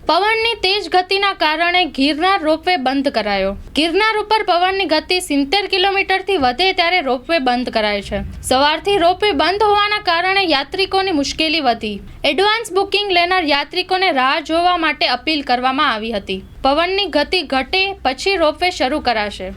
પવનની તેજ ગતિના કારણે ગિરનાર રોપવે બંધ કરાયો. ગિરનાર ઉપર પવનની ગતિ 70 કિલોમીટરથી વધે ત્યારે રોપવે બંધ કરાય છે. સવારથી રોપવે બંધ હોવાના કારણે યાત્રિકોની મુશ્કેલી વધી. એડવાન્સ બુકિંગ લેનાર યાત્રિકોને રાહ જોવા માટે અપીલ કરવામાં આવી હતી. પવનની ગતિ ઘટે પછી રોપવે શરૂ કરાશે.